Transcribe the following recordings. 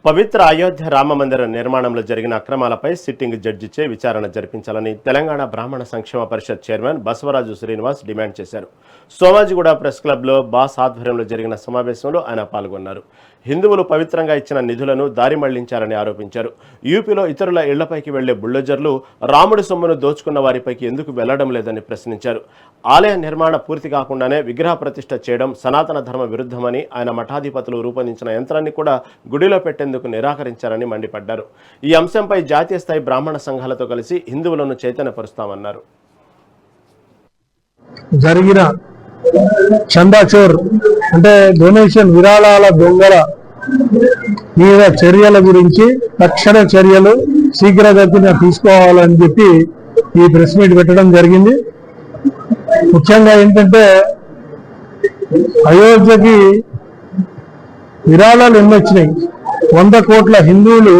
పవిత్ర అయోధ్య రామ మందిర నిర్మాణంలో జరిగిన అక్రమాలపై సిట్టింగ్ జడ్జిచే విచారణ జరిపించాలని తెలంగాణ బ్రాహ్మణ సంక్షేమ పరిషత్ చైర్మన్ బసవరాజు శ్రీనివాస్ డిమాండ్ చేశారు. సోమాజిగూడ ప్రెస్ క్లబ్లో బాస్ ఆధ్వర్యంలో జరిగిన సమావేశంలో ఆయన పాల్గొన్నారు. హిందువులు పవిత్రంగా ఇచ్చిన నిధులను దారి మళ్లించారని ఆరోపించారు. యూపీలో ఇతరుల ఇళ్లపైకి వెళ్లే బుల్డోజర్లు రాముడి సొమ్మును దోచుకున్న వారిపైకి ఎందుకు వెళ్లడం లేదని ప్రశ్నించారు. ఆలయ నిర్మాణ పూర్తి కాకుండానే విగ్రహ ప్రతిష్ఠ చేయడం సనాతన ధర్మ విరుద్ధమని, ఆయన మఠాధిపతులు రూపొందించిన యంత్రాన్ని కూడా గుడిలో పెట్టేందుకు నిరాకరించారని మండిపడ్డారు. ఈ అంశంపై జాతీయ స్థాయి బ్రాహ్మణ సంఘాలతో కలిసి హిందువులను చైతన్యపరుస్తామన్నారు. జరిగిన చందాచోర్ అంటే డొనేషన్ విరాళాల దొంగల మీద చర్యల గురించి తక్షణ చర్యలు శీఘ్రగతిన తీసుకోవాలని చెప్పి ఈ ప్రెస్ మీట్ పెట్టడం జరిగింది. ముఖ్యంగా ఏంటంటే అయోధ్యకి విరాళాలు ఎన్ని వచ్చినాయి? 100 కోట్ల హిందువులు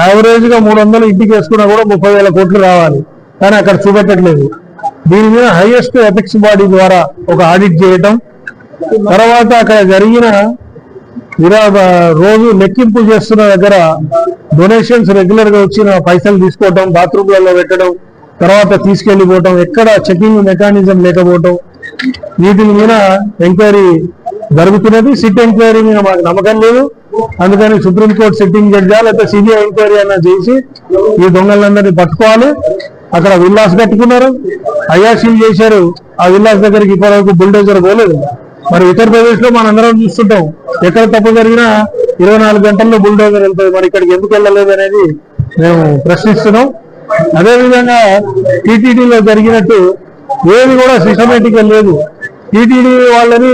యావరేజ్ గా 300 ఇంటికి వేసుకున్నా కూడా 30,000 కోట్లు రావాలి, కానీ అక్కడ చూపెట్టట్లేదు. దీని మీద హైయెస్ట్ ఎథిక్స్ బాడీ ద్వారా ఒక ఆడిట్ చేయటం, తర్వాత అక్కడ జరిగిన రోజు లెక్కింపు చేస్తున్న దగ్గర డొనేషన్స్ రెగ్యులర్ గా వచ్చిన పైసలు తీసుకోవటం, బాత్రూమ్లలో పెట్టడం, తర్వాత తీసుకెళ్లిపోవటం, ఎక్కడ చెకింగ్ మెకానిజం లేకపోవటం, వీటి మీద ఎంక్వైరీ జరుగుతున్నది. సిట్ ఎంక్వైరీ మీద మాకు నమ్మకం లేదు. అందుకని సుప్రీంకోర్టు సిట్టింగ్ జడ్జా లేకపోతే సిబిఐ ఎంక్వైరీ అన్నా చేసి ఈ దొంగలందరినీ పట్టుకోవాలి. అక్కడ విల్లాస్ కట్టుకున్నారు, అయాసీలు చేశారు. ఆ విల్లాస్ దగ్గరికి ఇప్పటివరకు బుల్డోజర్ పోలేదు. మరి ఉత్తరప్రదేశ్ లో మనందరం చూస్తుంటాం, ఎక్కడ తప్పు జరిగినా 24 గంటల్లో బుల్డోజర్ వెళ్తుంది. మరి ఇక్కడికి ఎందుకు వెళ్ళలేదు అనేది మేము ప్రశ్నిస్తున్నాం. అదేవిధంగా టీటీడీలో జరిగినట్టు ఏది కూడా సిస్టమేటిక్ గా లేదు. టీటీడీ వాళ్ళని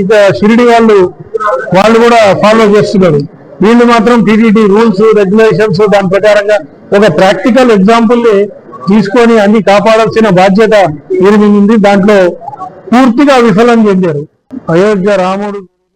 ఇక షిరిడి వాళ్ళు కూడా ఫాలో చేస్తున్నారు. వీళ్ళు మాత్రం టీటీడీ రూల్స్ రెగ్యులేషన్స్ దాని ప్రకారంగా ఒక ప్రాక్టికల్ ఎగ్జాంపుల్ ని తీసుకొని అన్ని కాపాడాల్సిన బాధ్యత వీరి మీద ఉంది. దాంట్లో పూర్తిగా విఫలం చెందారు. అయోధ్య రాముడు